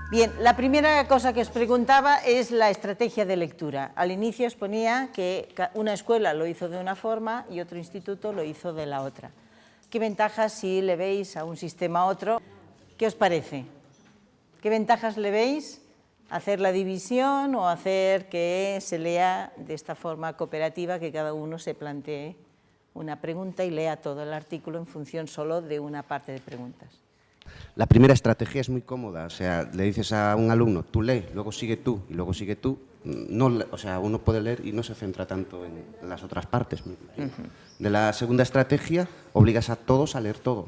Bien, la primera cosa que os preguntaba es la estrategia de lectura. Al inicio os ponía que una escuela lo hizo de una forma y otro instituto lo hizo de la otra. ¿Qué ventajas si le veis a un sistema a otro? ¿Qué os parece? ¿Qué ventajas le veis? ¿Hacer la división o hacer que se lea de esta forma cooperativa, que cada uno se plantee una pregunta y lea todo el artículo en función solo de una parte de preguntas? La primera estrategia es muy cómoda, o sea, le dices a un alumno, tú lee, luego sigue tú y luego sigue tú. No, o sea, uno puede leer y no se centra tanto en las otras partes. De la segunda estrategia, obligas a todos a leer todo.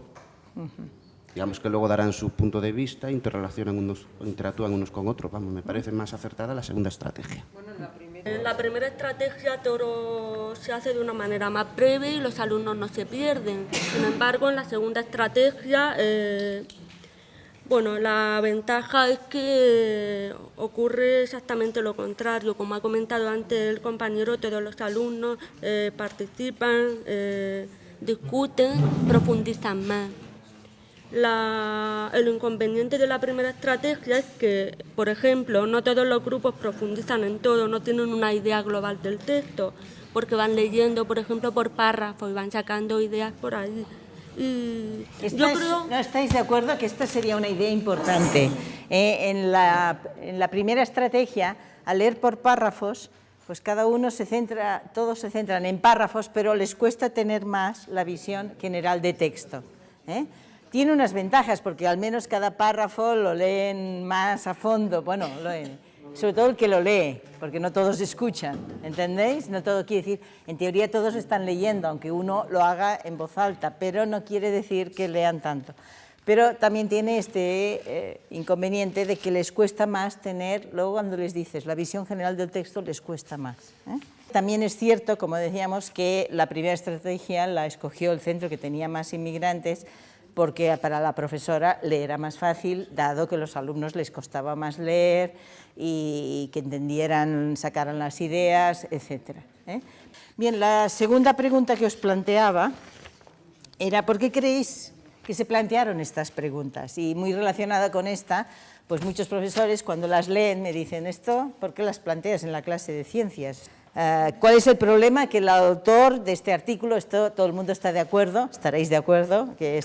Digamos que luego darán su punto de vista, interactúan unos con otros. Vamos, me parece más acertada la segunda estrategia. En la primera estrategia todo se hace de una manera más breve y los alumnos no se pierden. Sin embargo, en la segunda estrategia, bueno, la ventaja es que ocurre exactamente lo contrario. Como ha comentado antes el compañero, todos los alumnos participan, discuten, profundizan más. El inconveniente de la primera estrategia es que, por ejemplo, no todos los grupos profundizan en todo, no tienen una idea global del texto, porque van leyendo, por ejemplo, por párrafos y van sacando ideas por ahí. Y ¿No estáis de acuerdo que esta sería una idea importante? En la primera estrategia, al leer por párrafos, pues cada uno todos se centran en párrafos, pero les cuesta tener más la visión general de texto. Tiene unas ventajas, porque al menos cada párrafo lo leen más a fondo, bueno, sobre todo el que lo lee, porque no todos escuchan, ¿entendéis? No todo quiere decir, en teoría todos están leyendo, aunque uno lo haga en voz alta, pero no quiere decir que lean tanto. Pero también tiene este inconveniente de que les cuesta más tener, luego cuando les dices la visión general del texto, les cuesta más. También es cierto, como decíamos, que la primera estrategia la escogió el centro que tenía más inmigrantes, porque para la profesora le era más fácil, dado que a los alumnos les costaba más leer y que entendieran, sacaran las ideas, etc. Bien, la segunda pregunta que os planteaba era ¿por qué creéis que se plantearon estas preguntas? Y muy relacionada con esta, pues muchos profesores cuando las leen me dicen esto, ¿por qué las planteas en la clase de ciencias? ¿Cuál es el problema? Que el autor de este artículo, todo el mundo está de acuerdo, estaréis de acuerdo, que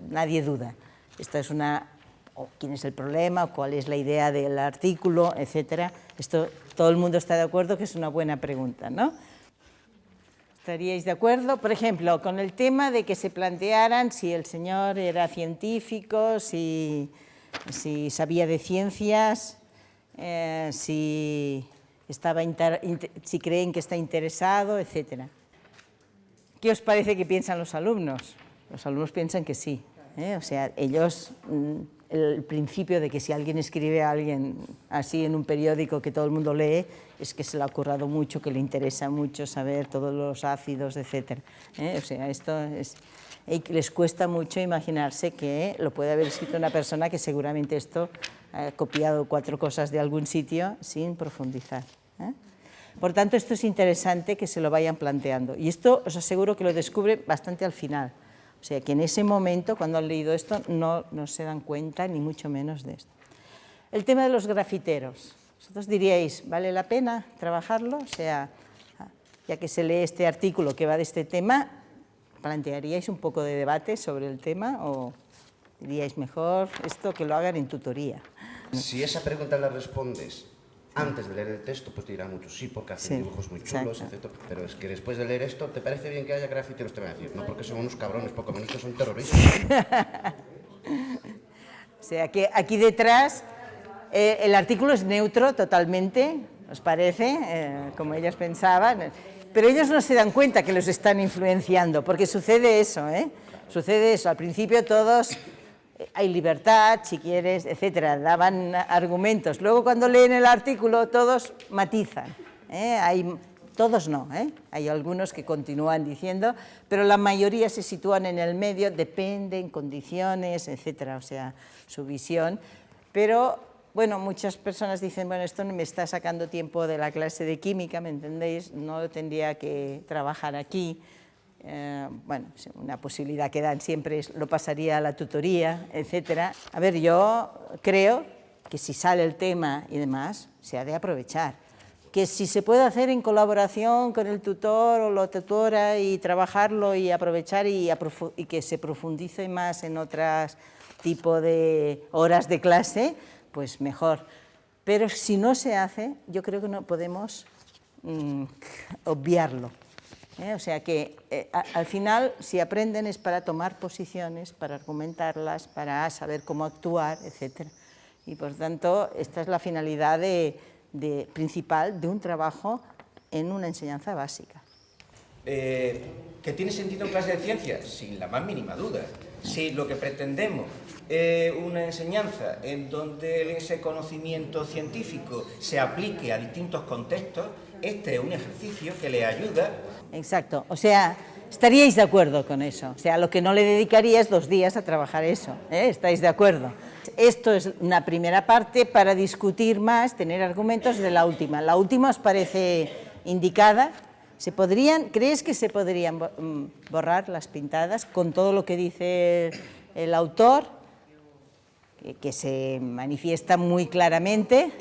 nadie duda. Esta es ¿quién es el problema? ¿Cuál es la idea del artículo? Etcétera. Todo el mundo está de acuerdo que es una buena pregunta, ¿no? ¿Estaríais de acuerdo? Por ejemplo, con el tema de que se plantearan si el señor era científico, si sabía de ciencias, si creen que está interesado, etc. ¿Qué os parece que piensan los alumnos? Los alumnos piensan que sí. O sea, ellos, el principio de que si alguien escribe a alguien así en un periódico que todo el mundo lee, es que se le ha currado mucho, que le interesa mucho saber todos los ácidos, etc. O sea, les cuesta mucho imaginarse que lo puede haber escrito una persona que seguramente esto ha copiado 4 cosas de algún sitio sin profundizar. Por tanto, esto es interesante que se lo vayan planteando. Y esto os aseguro que lo descubre bastante al final. O sea, que en ese momento, cuando han leído esto, no se dan cuenta ni mucho menos de esto. El tema de los grafiteros. Vosotros diríais, ¿vale la pena trabajarlo? O sea, ya que se lee este artículo que va de este tema, ¿plantearíais un poco de debate sobre el tema o diríais mejor esto que lo hagan en tutoría? Si esa pregunta la respondes antes de leer el texto, pues te dirán muchos sí, porque hacen dibujos muy chulos, etc. Pero es que después de leer esto, ¿te parece bien que haya grafiteros? Te van a decir, no, porque son unos cabrones, poco menos que son terroristas. O sea, que aquí detrás el artículo es neutro totalmente, ¿os parece? Como ellos pensaban. Pero ellos no se dan cuenta que los están influenciando, porque sucede eso, Sucede eso. Al principio todos, hay libertad, si quieres, etcétera, daban argumentos. Luego cuando leen el artículo todos matizan. Todos no, hay algunos que continúan diciendo, pero la mayoría se sitúan en el medio, dependen, condiciones, etcétera, o sea, su visión. Pero, bueno, muchas personas dicen, bueno, esto me está sacando tiempo de la clase de química, ¿me entendéis? No tendría que trabajar aquí. Bueno, una posibilidad que dan siempre es lo pasaría a la tutoría, etcétera. A ver, yo creo que si sale el tema y demás, se ha de aprovechar. Que si se puede hacer en colaboración con el tutor o la tutora y trabajarlo y aprovechar y que se profundice más en otros tipos de horas de clase, pues mejor. Pero si no se hace, yo creo que no podemos obviarlo. O sea que al final, si aprenden es para tomar posiciones, para argumentarlas, para saber cómo actuar, etc. Y por tanto, esta es la finalidad principal de un trabajo en una enseñanza básica. ¿Que tiene sentido en clase de ciencias? Sin la más mínima duda. Si lo que pretendemos es una enseñanza en donde ese conocimiento científico se aplique a distintos contextos, este es un ejercicio que le ayuda. Exacto, o sea, estaríais de acuerdo con eso, o sea, lo que no le dedicaría es 2 días a trabajar eso, ¿estáis de acuerdo? Esto es una primera parte para discutir más, tener argumentos de la última. ¿La última os parece indicada? ¿Crees que se podrían borrar las pintadas con todo lo que dice el autor, que se manifiesta muy claramente?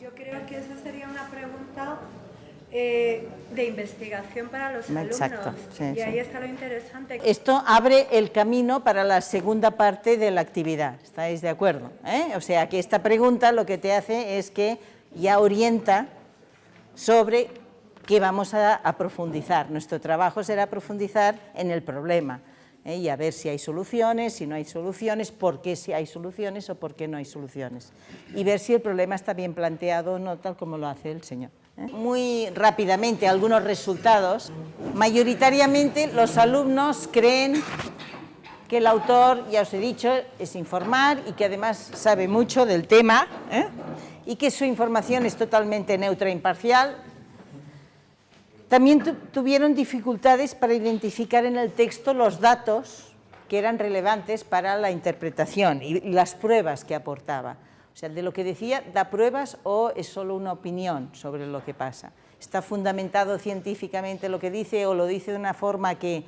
Yo creo que esa sería una pregunta de investigación para los Exacto, alumnos. sí, y ahí sí. está lo interesante. Esto abre el camino para la segunda parte de la actividad, ¿estáis de acuerdo? O sea, que esta pregunta lo que te hace es que ya orienta sobre qué vamos a profundizar. Nuestro trabajo será profundizar en el problema y a ver si hay soluciones, si no hay soluciones, por qué si hay soluciones o por qué no hay soluciones. Y ver si el problema está bien planteado o no, tal como lo hace el señor. Muy rápidamente, algunos resultados. Mayoritariamente los alumnos creen que el autor, ya os he dicho, es informar y que además sabe mucho del tema, y que su información es totalmente neutra e imparcial. También tuvieron dificultades para identificar en el texto los datos que eran relevantes para la interpretación y las pruebas que aportaba. O sea, de lo que decía, ¿da pruebas o es solo una opinión sobre lo que pasa? ¿Está fundamentado científicamente lo que dice o lo dice de una forma que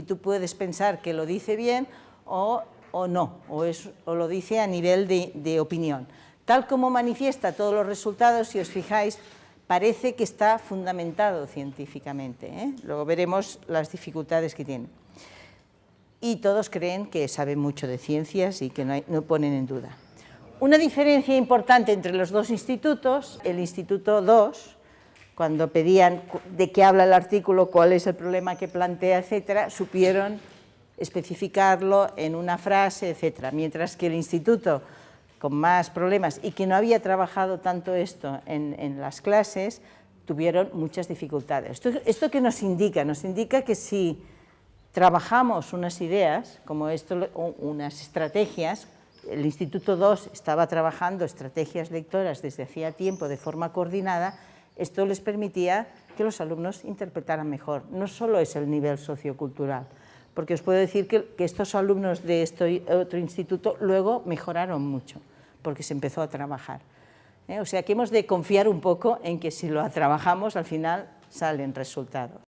tú puedes pensar que lo dice bien o no, o lo dice a nivel de opinión? Tal como manifiesta todos los resultados, si os fijáis, parece que está fundamentado científicamente. Luego veremos las dificultades que tiene. Y todos creen que saben mucho de ciencias y que no ponen en duda. Una diferencia importante entre los dos institutos, el Instituto 2, cuando pedían de qué habla el artículo, cuál es el problema que plantea, etcétera, supieron especificarlo en una frase, etcétera, mientras que el instituto con más problemas y que no había trabajado tanto esto en las clases, tuvieron muchas dificultades. ¿Esto qué nos indica? Nos indica que si trabajamos unas ideas, como esto, unas estrategias, el Instituto 2 estaba trabajando estrategias lectoras desde hacía tiempo de forma coordinada, esto les permitía que los alumnos interpretaran mejor. No solo es el nivel sociocultural, porque os puedo decir que estos alumnos de este otro instituto luego mejoraron mucho, porque se empezó a trabajar. O sea que hemos de confiar un poco en que si lo trabajamos al final salen resultados.